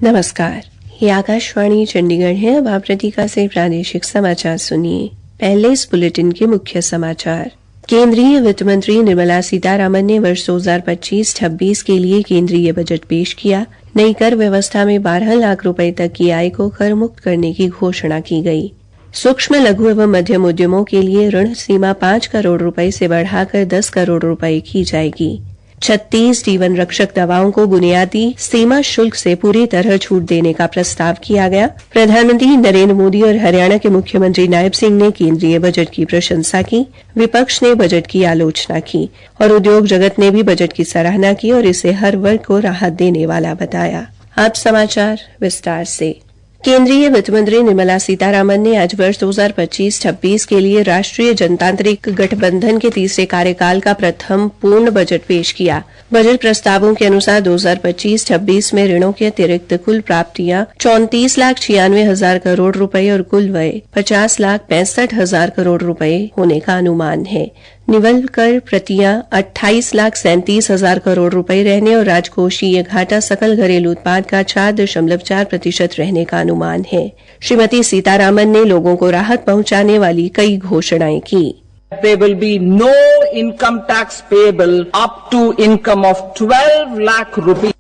नमस्कार, ये आकाशवाणी चंडीगढ़ है। अब आप रतिका से प्रादेशिक समाचार सुनिए। पहले इस बुलेटिन के मुख्य समाचार। केंद्रीय वित्त मंत्री निर्मला सीतारामन ने वर्ष 2025-26 के लिए केंद्रीय बजट पेश किया। नई कर व्यवस्था में 12 लाख रुपए तक की आय को कर मुक्त करने की घोषणा की गई। सूक्ष्म, लघु एवं मध्यम उद्यमों के लिए ऋण सीमा 5 करोड़ रुपए से बढ़ाकर 10 करोड़ रुपए की जाएगी। 36 जीवन रक्षक दवाओं को बुनियादी सीमा शुल्क से पूरी तरह छूट देने का प्रस्ताव किया गया। प्रधानमंत्री नरेंद्र मोदी और हरियाणा के मुख्यमंत्री नायब सिंह ने केंद्रीय बजट की प्रशंसा की। विपक्ष ने बजट की आलोचना की और उद्योग जगत ने भी बजट की सराहना की और इसे हर वर्ग को राहत देने वाला बताया। अब समाचार विस्तार से। केंद्रीय वित्त मंत्री निर्मला सीतारामन ने आज वर्ष 2025-26 के लिए राष्ट्रीय जनतांत्रिक गठबंधन के तीसरे कार्यकाल का प्रथम पूर्ण बजट पेश किया। बजट प्रस्तावों के अनुसार 2025-26 में ऋणों के अतिरिक्त कुल प्राप्तियां 34,96,000 करोड़ रुपए और कुल व्यय 50,65,000 करोड़ रुपए होने का अनुमान है। निवल कर प्रतियां 28,37,000 करोड़ रुपए रहने और राजकोषीय घाटा सकल घरेलू उत्पाद का 4.4% रहने का अनुमान है। श्रीमती सीतारामन ने लोगों को राहत पहुंचाने वाली कई घोषणाएं की। There will be no income tax payable up to income of 12 lakh rupees.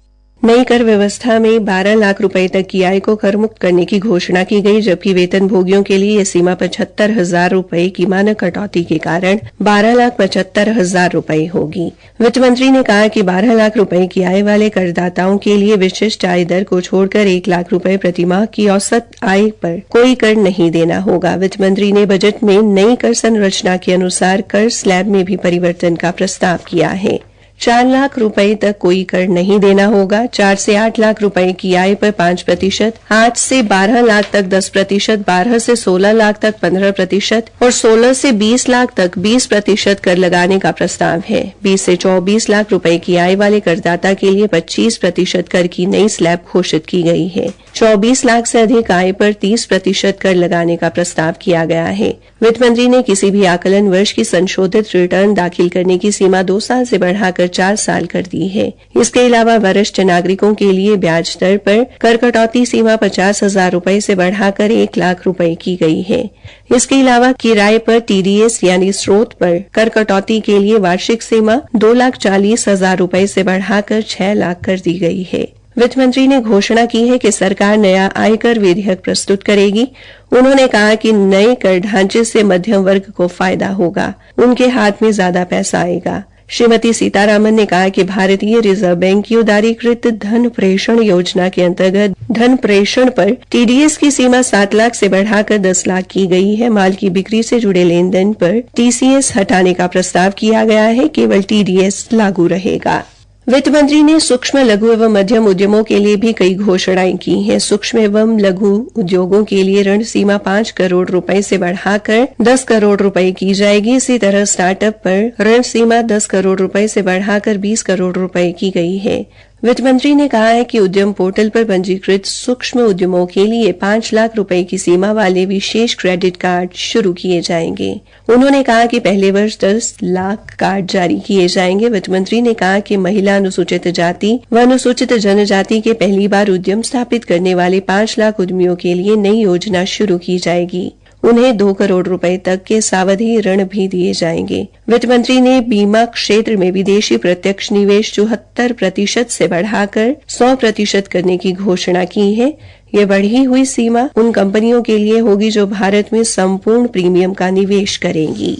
नई कर व्यवस्था में 12 लाख रुपए तक की आय को कर मुक्त करने की घोषणा की गई, जबकि वेतन भोगियों के लिए यह सीमा 75,000 रुपए की मानक कटौती के कारण 12,75,000 रुपए होगी। वित्त मंत्री ने कहा कि 12 लाख रुपए की आय वाले करदाताओं के लिए विशिष्ट आय दर को छोड़कर 1 लाख रुपए प्रति माह की औसत आय पर कोई कर नहीं देना होगा। वित्त मंत्री ने बजट में नई कर संरचना के अनुसार कर स्लैब में भी परिवर्तन का प्रस्ताव किया है। 4 लाख रुपए तक कोई कर नहीं देना होगा। 4 से 8 लाख रुपए की आय पर 5%, 8 से 12 लाख तक 10%, 12 से 16 लाख तक 15% और 16 से 20 लाख तक 20% कर लगाने का प्रस्ताव है। 20 से 24 लाख रुपए की आय वाले करदाता के लिए 25% कर की नई स्लैब घोषित की गई है। 24 लाख से अधिक आय पर 30% कर लगाने का प्रस्ताव किया गया है। वित्त मंत्री ने किसी भी आकलन वर्ष की संशोधित रिटर्न दाखिल करने की सीमा 2 साल से बढ़ाकर 4 साल कर दी है। इसके अलावा वरिष्ठ नागरिकों के लिए ब्याज दर पर कर कटौती सीमा 50,000 रुपए से बढ़ाकर 1 लाख रुपए की गई है। इसके अलावा किराए पर TDS यानी स्रोत पर कर कटौती के लिए वार्षिक सीमा 2,40,000 रुपए से बढ़ाकर 6 लाख कर दी गई है। वित्त मंत्री ने घोषणा की है कि सरकार नया आयकर विधेयक प्रस्तुत करेगी। उन्होंने कहा कि नए कर ढांचे से मध्यम वर्ग को फायदा होगा, उनके हाथ में ज्यादा पैसा आएगा। श्रीमती सीतारामन ने कहा कि भारतीय रिजर्व बैंक की उदारीकृत धन प्रेषण योजना के अंतर्गत धन प्रेषण पर TDS की सीमा 7 लाख से बढ़ाकर 10 लाख की गई है। माल की बिक्री से जुड़े लेन देन पर TCS हटाने का प्रस्ताव किया गया है, केवल TDS लागू रहेगा। वित्त मंत्री ने सूक्ष्म, लघु एवं मध्यम उद्यमों के लिए भी कई घोषणाएं की हैं। सूक्ष्म एवं लघु उद्योगों के लिए ऋण सीमा 5 करोड़ रुपए से बढ़ाकर 10 करोड़ रुपए की जाएगी। इसी तरह स्टार्टअप पर ऋण सीमा 10 करोड़ रुपए से बढ़ाकर 20 करोड़ रुपए की गई है। वित्त मंत्री ने कहा है कि उद्यम पोर्टल पर पंजीकृत सूक्ष्म उद्यमों के लिए 5 लाख रुपए की सीमा वाले विशेष क्रेडिट कार्ड शुरू किए जाएंगे। उन्होंने कहा कि पहले वर्ष 10 लाख कार्ड जारी किए जाएंगे। वित्त मंत्री ने कहा कि महिला, अनुसूचित जाति व अनुसूचित जनजाति के पहली बार उद्यम स्थापित करने वाले 5 लाख उद्यमियों के लिए नई योजना शुरू की जाएगी। उन्हें 2 करोड़ रुपए तक के सावधि ऋण भी दिए जाएंगे। वित्त मंत्री ने बीमा क्षेत्र में विदेशी प्रत्यक्ष निवेश 74% से बढ़ाकर 100% करने की घोषणा की है। यह बढ़ी हुई सीमा उन कंपनियों के लिए होगी जो भारत में संपूर्ण प्रीमियम का निवेश करेंगी।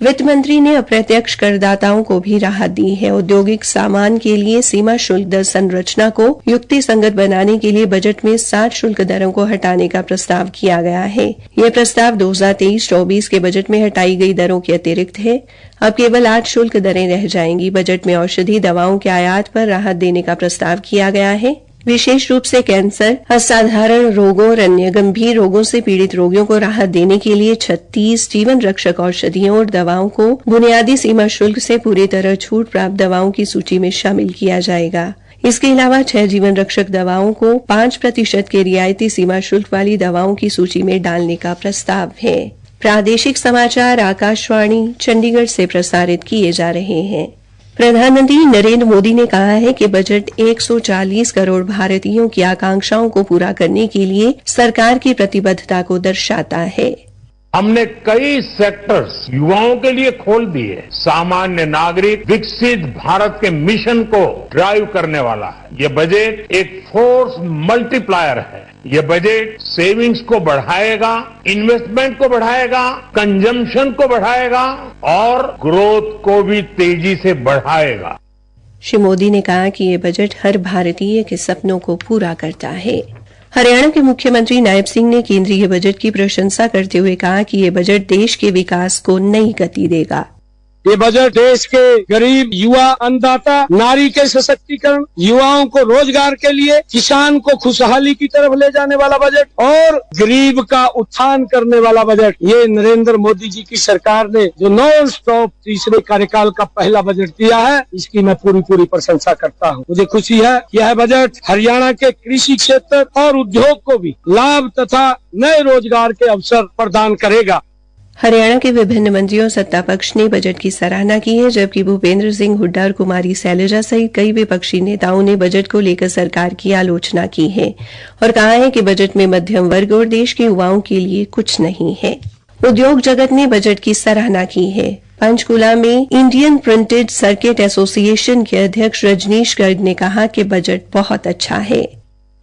वित्त मंत्री ने अप्रत्यक्ष करदाताओं को भी राहत दी है। औद्योगिक सामान के लिए सीमा शुल्क दर संरचना को युक्ति संगत बनाने के लिए बजट में 60 शुल्क दरों को हटाने का प्रस्ताव किया गया है। यह प्रस्ताव 2023-24 के बजट में हटाई गई दरों के अतिरिक्त है। अब केवल 8 शुल्क दरें रह जाएंगी। बजट में औषधि दवाओं के आयात पर राहत देने का प्रस्ताव किया गया है। विशेष रूप से कैंसर, असाधारण रोगों और अन्य गंभीर रोगों से पीड़ित रोगियों को राहत देने के लिए 36 जीवन रक्षक औषधियों और दवाओं को बुनियादी सीमा शुल्क से पूरी तरह छूट प्राप्त दवाओं की सूची में शामिल किया जाएगा। इसके अलावा 6 जीवन रक्षक दवाओं को 5% के रियायती सीमा शुल्क वाली दवाओं की सूची में डालने का प्रस्ताव है। प्रादेशिक समाचार आकाशवाणी चंडीगढ़ से प्रसारित किए जा रहे हैं। प्रधानमंत्री नरेंद्र मोदी ने कहा है कि बजट 140 करोड़ भारतीयों की आकांक्षाओं को पूरा करने के लिए सरकार की प्रतिबद्धता को दर्शाता है। हमने कई सेक्टर्स युवाओं के लिए खोल दिए। सामान्य नागरिक विकसित भारत के मिशन को ड्राइव करने वाला है। ये बजट एक फोर्स मल्टीप्लायर है। ये बजट सेविंग्स को बढ़ाएगा, इन्वेस्टमेंट को बढ़ाएगा, कंजम्पशन को बढ़ाएगा और ग्रोथ को भी तेजी से बढ़ाएगा। श्री मोदी ने कहा कि ये बजट हर भारतीय के सपनों को पूरा करता है। हरियाणा के मुख्यमंत्री नायब सिंह ने केंद्रीय बजट की प्रशंसा करते हुए कहा कि ये बजट देश के विकास को नई गति देगा। ये बजट देश के गरीब, युवा, अन्नदाता, नारी के सशक्तिकरण, युवाओं को रोजगार के लिए, किसान को खुशहाली की तरफ ले जाने वाला बजट और गरीब का उत्थान करने वाला बजट। ये नरेंद्र मोदी जी की सरकार ने जो नॉन स्टॉप तीसरे कार्यकाल का पहला बजट दिया है, इसकी मैं पूरी प्रशंसा करता हूँ। मुझे खुशी है कि यह बजट हरियाणा के कृषि क्षेत्र और उद्योग को भी लाभ तथा नए रोजगार के अवसर प्रदान करेगा। हरियाणा के विभिन्न मंत्रियों और सत्तापक्ष ने बजट की सराहना की है, जबकि भूपेंद्र सिंह हुड्डा और कुमारी शैलजा सहित कई विपक्षी नेताओं ने बजट को लेकर सरकार की आलोचना की है और कहा है कि बजट में मध्यम वर्ग और देश के युवाओं के लिए कुछ नहीं है। उद्योग जगत ने बजट की सराहना की है। पंचकुला में इंडियन प्रिंटेड सर्किट एसोसिएशन के अध्यक्ष रजनीश गर्ग ने कहा कि बजट बहुत अच्छा है।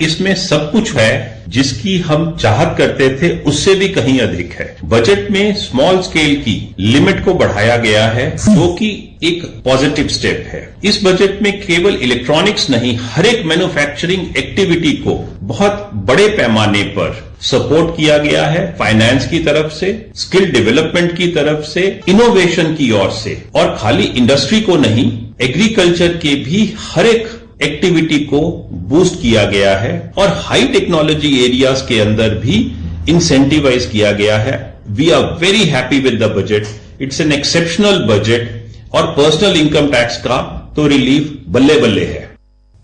इसमें सब कुछ है जिसकी हम चाहत करते थे, उससे भी कहीं अधिक है। बजट में स्मॉल स्केल की लिमिट को बढ़ाया गया है, जो कि एक पॉजिटिव स्टेप है। इस बजट में केवल इलेक्ट्रॉनिक्स नहीं, हर एक मैन्युफैक्चरिंग एक्टिविटी को बहुत बड़े पैमाने पर सपोर्ट किया गया है। फाइनेंस की तरफ से, स्किल डेवलपमेंट की तरफ से, इनोवेशन की ओर से, और खाली इंडस्ट्री को नहीं, एग्रीकल्चर के भी हर एक एक्टिविटी को बूस्ट किया गया है और हाई टेक्नोलॉजी एरियाज के अंदर भी इंसेंटिवाइज किया गया है। We are very happy with the budget. It's an exceptional budget और पर्सनल इनकम टैक्स का तो रिलीफ बल्ले बल्ले है।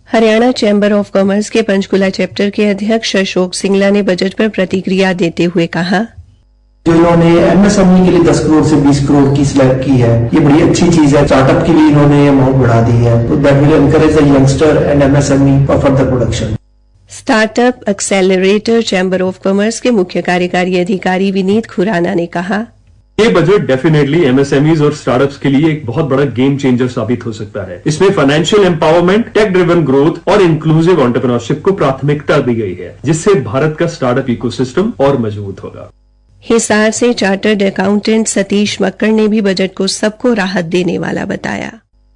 हरियाणा चैम्बर ऑफ कॉमर्स के पंचकुला चैप्टर के अध्यक्ष अशोक सिंगला ने बजट पर प्रतिक्रिया देते हुए कहा, जो इन्होंने एमएसएमई के लिए 10 करोड़ से 20 करोड़ की स्लैब की है, ये बड़ी अच्छी चीज है। स्टार्टअप के लिए इन्होंने अमाउंट बढ़ा दी है, तो that will encourage the youngster and MSME for further production. Startup accelerator chamber of commerce के मुख्य कार्यकारी अधिकारी विनीत खुराना ने कहा, ये बजट डेफिनेटली एमएसएमईज और स्टार्टअप्स के लिए एक बहुत बड़ा गेम चेंजर साबित हो सकता है। इसमें financial empowerment, tech driven growth और इंक्लूसिव एंटरप्रेन्योरशिप को प्राथमिकता दी गई है, जिससे भारत का स्टार्टअप इकोसिस्टम और मजबूत होगा। हिसार से चार्टर्ड अकाउंटेंट सतीश मक्कड़ ने भी बजट को सबको राहत देने वाला बताया।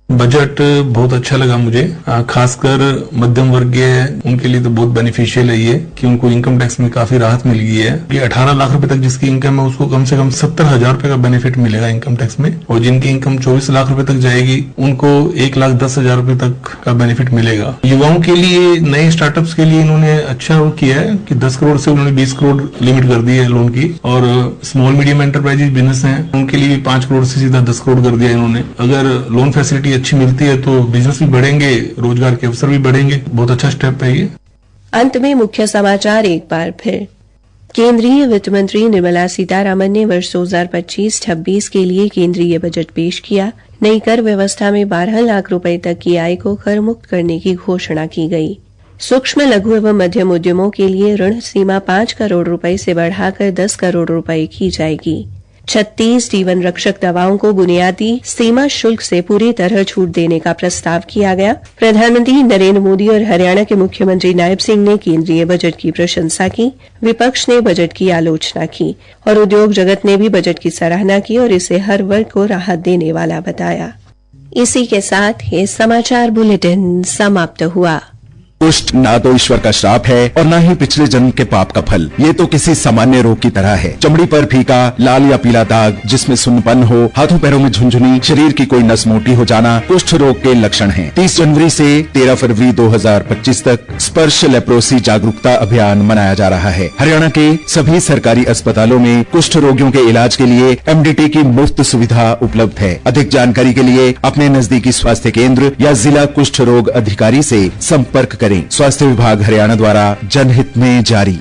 बजट बहुत अच्छा लगा मुझे, खासकर मध्यम वर्गीय उनके लिए तो बहुत बेनिफिशियल है ये कि उनको इनकम टैक्स में काफी राहत मिल गई है कि 18 लाख रुपए तक जिसकी इनकम है उसको कम से कम 70,000 रुपए का बेनिफिट मिलेगा इनकम टैक्स में, और जिनकी इनकम 24 लाख रुपए तक जाएगी उनको 1,10,000 रुपए तक का बेनिफिट मिलेगा। युवाओं के लिए, नए स्टार्टअप्स के लिए इन्होंने अच्छा किया है कि 10 करोड़ से उन्होंने 20 करोड़ लिमिट कर दी है लोन की, और स्मॉल मीडियम एंटरप्राइजेज बिजनेस है उनके लिए 5 करोड़ से सीधा 10 करोड़ कर दिया इन्होंने। अगर लोन फैसिलिटी अच्छी मिलती है तो बिजनेस भी बढ़ेंगे, रोजगार के अवसर भी बढ़ेंगे। बहुत अच्छा स्टेप है ये। अंत में मुख्य समाचार एक बार फिर। केंद्रीय वित्त मंत्री निर्मला सीतारामन ने वर्ष 2025-26 के लिए केंद्रीय बजट पेश किया। नई कर व्यवस्था में 12 लाख रुपए तक की आय को कर मुक्त करने की घोषणा की गई। सूक्ष्म, लघु एवं मध्यम उद्यमों के लिए ऋण सीमा 5 करोड़ रुपए से बढ़ाकर 10 करोड़ रुपए की जाएगी। 36 जीवन रक्षक दवाओं को बुनियादी सीमा शुल्क से पूरी तरह छूट देने का प्रस्ताव किया गया। प्रधानमंत्री नरेंद्र मोदी और हरियाणा के मुख्यमंत्री नायब सिंह ने केंद्रीय बजट की प्रशंसा की। विपक्ष ने बजट की आलोचना की और उद्योग जगत ने भी बजट की सराहना की और इसे हर वर्ग को राहत देने वाला बताया। इसी के साथ ये समाचार बुलेटिन समाप्त हुआ। कुष्ठ ना तो ईश्वर का श्राप है और ना ही पिछले जन्म के पाप का फल। ये तो किसी सामान्य रोग की तरह है। चमड़ी पर फीका लाल या पीला दाग, जिसमें सुन्नपन हो, हाथों पैरों में झुंझुनी, शरीर की कोई नस मोटी हो जाना कुष्ठ रोग के लक्षण हैं। 30 जनवरी से 13 फरवरी 2025 तक स्पर्श लेप्रोसी जागरूकता अभियान मनाया जा रहा है। हरियाणा के सभी सरकारी अस्पतालों में कुष्ठ रोगियों के इलाज के लिए MDT की मुफ्त सुविधा उपलब्ध है। अधिक जानकारी के लिए अपने नजदीकी स्वास्थ्य केंद्र या जिला कुष्ठ रोग अधिकारी से संपर्क करें। स्वास्थ्य विभाग हरियाणा द्वारा जनहित में जारी।